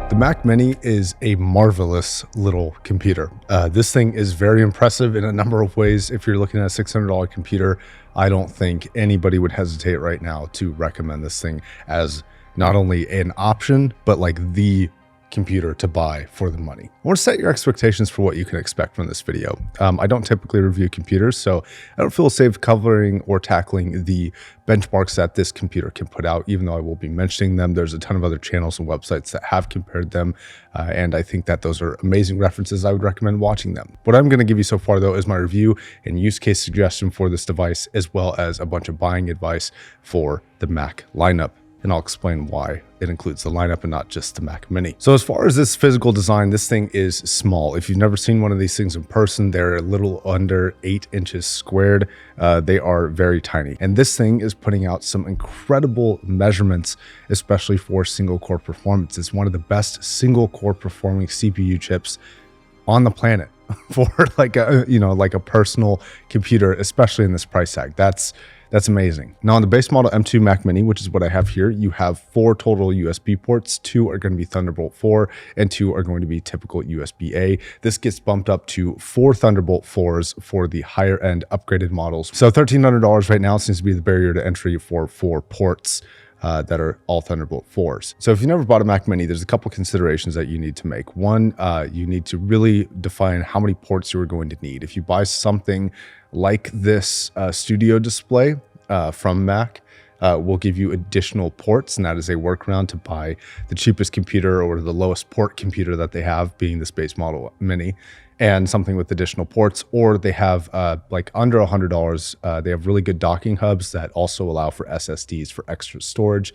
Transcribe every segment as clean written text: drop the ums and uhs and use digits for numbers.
The Mac Mini is a marvelous little computer. This thing is very impressive in a number of ways. If you're looking at a $600 computer, I don't think anybody would hesitate right now to recommend this thing as not only an option, but like the computer to buy for the money. I want to set your expectations for what you can expect from this video. I don't typically review computers, so I don't feel safe covering or tackling the benchmarks that this computer can put out, even though I will be mentioning them. There's a ton of other channels and websites that have compared them, and I think that those are amazing references. I would recommend watching them. What I'm going to give you so far, though, is my review and use case suggestion for this device, as well as a bunch of buying advice for the Mac lineup. And I'll explain why it includes the lineup and not just the Mac Mini. So as far as this physical design, this thing is small. If you've never seen one of these things in person, they're a little under 8 inches squared. They are very tiny. And this thing is putting out some incredible measurements, especially for single core performance. It's one of the best single core performing CPU chips on the planet for like a personal computer, especially in this price tag. That's amazing. Now on the base model M2 Mac Mini, which is what I have here, you have 4 total USB ports. 2 are going to be Thunderbolt 4 and 2 are going to be typical USB-A. This gets bumped up to 4 Thunderbolt 4s for the higher end upgraded models. So $1,300 right now seems to be the barrier to entry for 4 ports. That are all Thunderbolt 4s. So if you never bought a Mac Mini, there's a couple considerations that you need to make. One, you need to really define how many ports you are going to need. If you buy something like this studio display from Mac, we'll give you additional ports, and that is a workaround to buy the cheapest computer or the lowest port computer that they have, being this base model Mini, and something with additional ports. Or they have like under $100, they have really good docking hubs that also allow for SSDs for extra storage.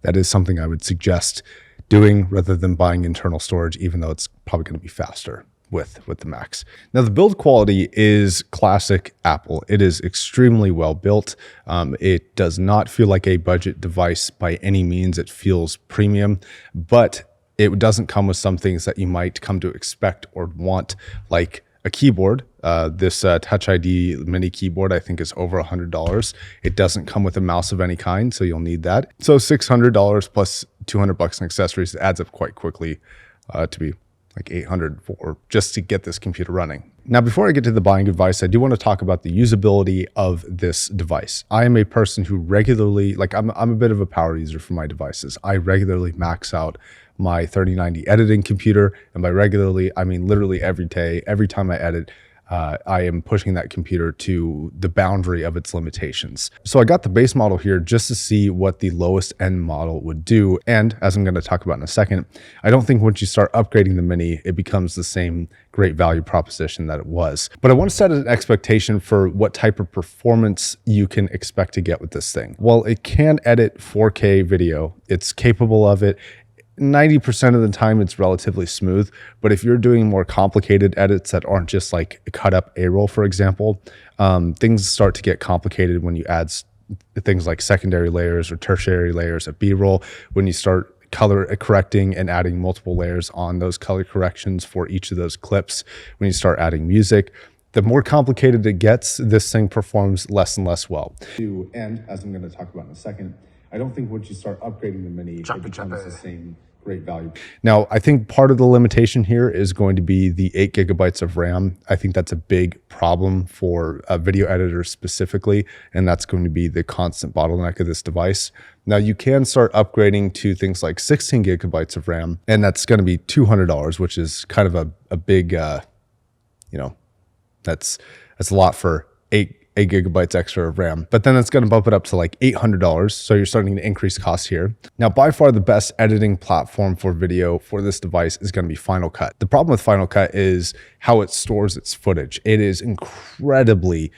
That is something I would suggest doing rather than buying internal storage, even though it's probably going to be faster with the Macs. Now the build quality is classic Apple. It is extremely well built. It does not feel like a budget device by any means. It feels premium, but it doesn't come with some things that you might come to expect or want, like a keyboard. This Touch ID mini keyboard, I think, is over $100. It doesn't come with a mouse of any kind, so you'll need that. So $600 plus $200 in accessories adds up quite quickly to be like $800 for just to get this computer running. Now, before I get to the buying advice, I do want to talk about the usability of this device. I am a person who regularly, I'm a bit of a power user for my devices. I regularly max out my 3090 editing computer, and by regularly, I mean literally every day. Every time I edit, I am pushing that computer to the boundary of its limitations. So I got the base model here just to see what the lowest end model would do. And as I'm going to talk about in a second, I don't think once you start upgrading the Mini, it becomes the same great value proposition that it was. But I want to set an expectation for what type of performance you can expect to get with this thing. Well, it can edit 4K video. It's capable of it. 90% of the time it's relatively smooth, but if you're doing more complicated edits that aren't just like cut up A-roll, for example, things start to get complicated when you add things like secondary layers or tertiary layers of B-roll. When you start color correcting and adding multiple layers on those color corrections for each of those clips, when you start adding music, the more complicated it gets, this thing performs less and less well. And as I'm going to talk about in a second, I don't think once you start upgrading the Mini, it becomes the same great value. Now, I think part of the limitation here is going to be the 8 gigabytes of RAM. I think that's a big problem for video editors specifically, and that's going to be the constant bottleneck of this device. Now, you can start upgrading to things like 16 gigabytes of RAM, and that's going to be $200, which is kind of a big, that's a lot for 8 gigabytes extra of RAM, but then it's going to bump it up to like $800. So you're starting to increase costs here. Now, by far the best editing platform for video for this device is going to be Final Cut. The problem with Final Cut is how it stores its footage. It is incredibly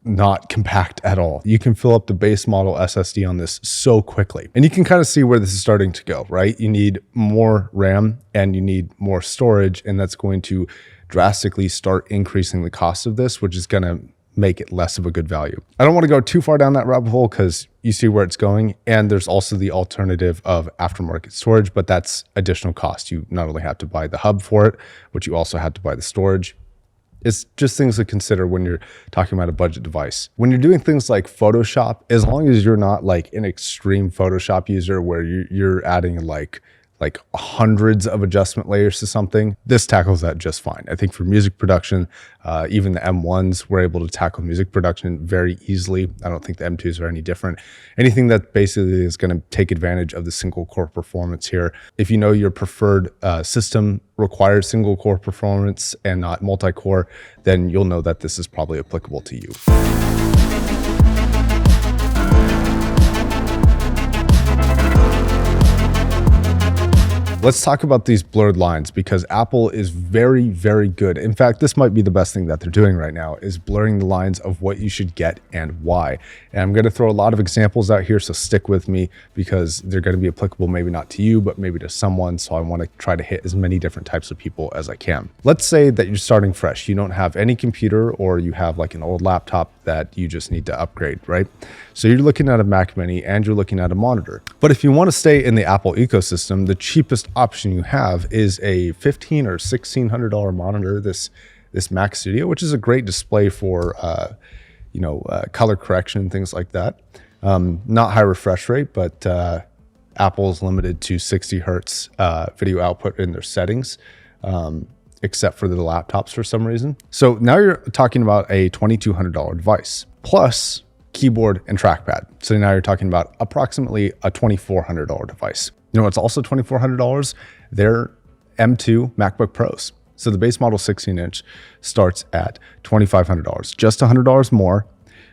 not compact at all. You can fill up the base model SSD on this so quickly. And you can kind of see where this is starting to go, right? You need more RAM and you need more storage, and that's going to drastically start increasing the cost of this, which is going to make it less of a good value. I don't want to go too far down that rabbit hole because you see where it's going. And there's also the alternative of aftermarket storage, but that's additional cost. You not only have to buy the hub for it, but you also have to buy the storage. It's just things to consider when you're talking about a budget device. When you're doing things like Photoshop, as long as you're not like an extreme Photoshop user where you're adding like hundreds of adjustment layers to something, this tackles that just fine. I think for music production, even the M1s were able to tackle music production very easily. I don't think the M2s are any different. Anything that basically is going to take advantage of the single core performance here. If you know your preferred system requires single core performance and not multi-core, then you'll know that this is probably applicable to you. Let's talk about these blurred lines, because Apple is very, very good. In fact, this might be the best thing that they're doing right now, is blurring the lines of what you should get and why. And I'm going to throw a lot of examples out here, so stick with me because they're going to be applicable, maybe not to you, but maybe to someone. So I want to try to hit as many different types of people as I can. Let's say that you're starting fresh. You don't have any computer, or you have like an old laptop that you just need to upgrade, right? So you're looking at a Mac Mini and you're looking at a monitor. But if you want to stay in the Apple ecosystem, the cheapest option you have is a $1,500 or $1,600 monitor, this Mac Studio, which is a great display for color correction and things like that. Not high refresh rate, but Apple's limited to 60 hertz video output in their settings, except for the laptops for some reason. So now you're talking about a $2,200 device plus keyboard and trackpad. So now you're talking about approximately a $2,400 device. You know what's also $2,400? They're M2 MacBook Pros. So the base model 16-inch starts at $2,500, just $100 more,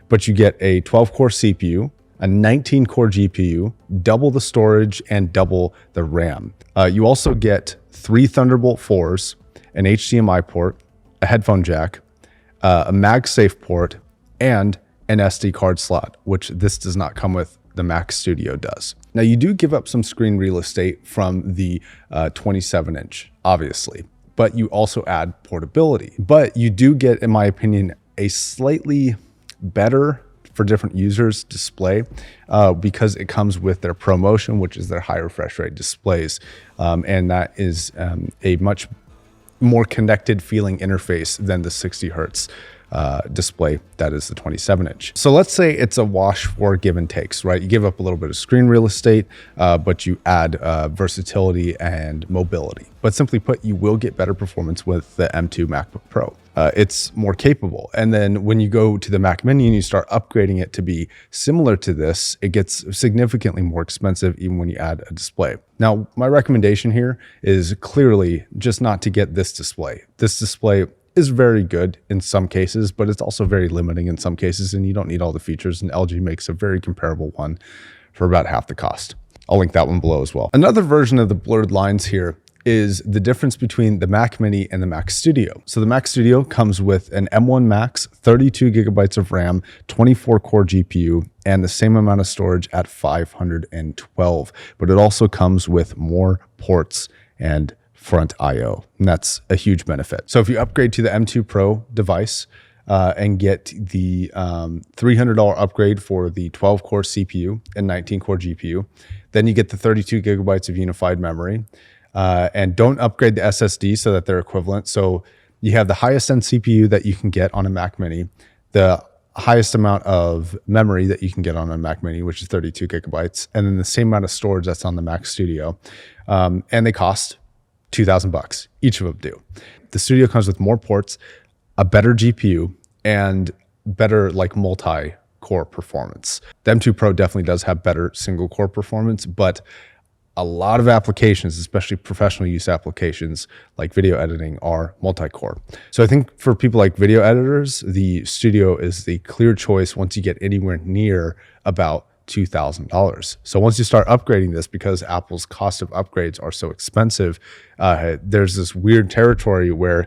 but you get a 12-core CPU, a 19-core GPU, double the storage, and double the RAM. You also get 3 Thunderbolt 4s, an HDMI port, a headphone jack, a MagSafe port, and an SD card slot, which this does not come with. The Mac Studio does. Now you do give up some screen real estate from the 27-inch, obviously, but you also add portability. But you do get, in my opinion, a slightly better for different users display because it comes with their ProMotion, which is their high refresh rate displays. And that is a much more connected feeling interface than the 60 hertz display that is the 27-inch. So let's say it's a wash for give and takes, right? You give up a little bit of screen real estate, but you add versatility and mobility. But simply put, you will get better performance with the M2 MacBook Pro. It's more capable. And then when you go to the Mac Mini and you start upgrading it to be similar to this, it gets significantly more expensive even when you add a display. Now, my recommendation here is clearly just not to get this display. This display is very good in some cases, but it's also very limiting in some cases, and you don't need all the features, and LG makes a very comparable one for about half the cost. I'll link that one below as well. Another version of the blurred lines here is the difference between the Mac Mini and the Mac Studio. So the Mac Studio comes with an M1 Max, 32 gigabytes of RAM, 24 core GPU, and the same amount of storage at 512, but it also comes with more ports and front I/O, and that's a huge benefit. So if you upgrade to the M2 Pro device and get the $300 upgrade for the 12-core CPU and 19-core GPU, then you get the 32 gigabytes of unified memory, and don't upgrade the SSD so that they're equivalent. So you have the highest end CPU that you can get on a Mac Mini, the highest amount of memory that you can get on a Mac Mini, which is 32 gigabytes, and then the same amount of storage that's on the Mac Studio, and they cost $2,000. Each of them do. The Studio comes with more ports, a better GPU, and better like multi-core performance. The M2 Pro definitely does have better single core performance, but a lot of applications, especially professional use applications like video editing, are multi-core. So I think for people like video editors, the Studio is the clear choice once you get anywhere near about $2,000. So once you start upgrading this, because Apple's cost of upgrades are so expensive, there's this weird territory where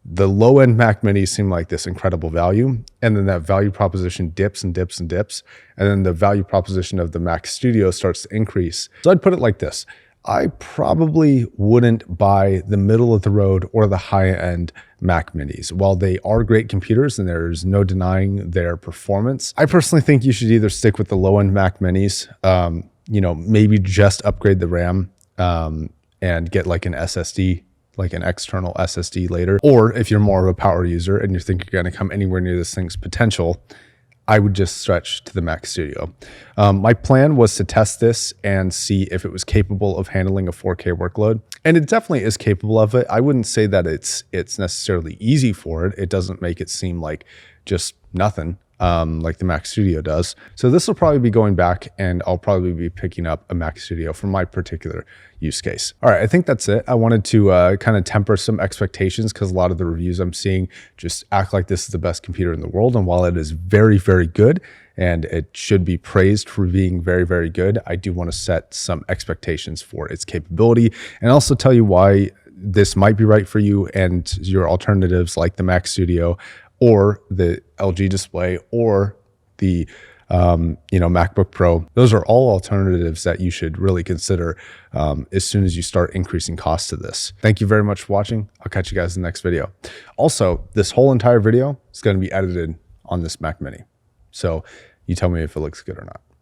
the low-end Mac Minis seem like this incredible value, and then that value proposition dips and dips and dips, and then the value proposition of the Mac Studio starts to increase. So I'd put it like this. I probably wouldn't buy the middle of the road or the high-end Mac Minis. While they are great computers and there's no denying their performance, I personally think you should either stick with the low-end Mac Minis, maybe just upgrade the RAM and get like an SSD like an external SSD later. Or if you're more of a power user and you think you're going to come anywhere near this thing's potential, I would just stretch to the Mac Studio. My plan was to test this and see if it was capable of handling a 4K workload. And it definitely is capable of it. I wouldn't say that it's necessarily easy for it. It doesn't make it seem like just nothing, like the Mac Studio does. So this will probably be going back, and I'll probably be picking up a Mac Studio for my particular use case. All right, I think that's it. I wanted to kind of temper some expectations because a lot of the reviews I'm seeing just act like this is the best computer in the world. And while it is very, very good, and it should be praised for being very, very good, I do want to set some expectations for its capability and also tell you why this might be right for you and your alternatives like the Mac Studio or the LG display or the MacBook Pro. Those are all alternatives that you should really consider as soon as you start increasing costs to this. Thank you very much for watching. I'll catch you guys in the next video. Also, this whole entire video is going to be edited on this Mac Mini. So you tell me if it looks good or not.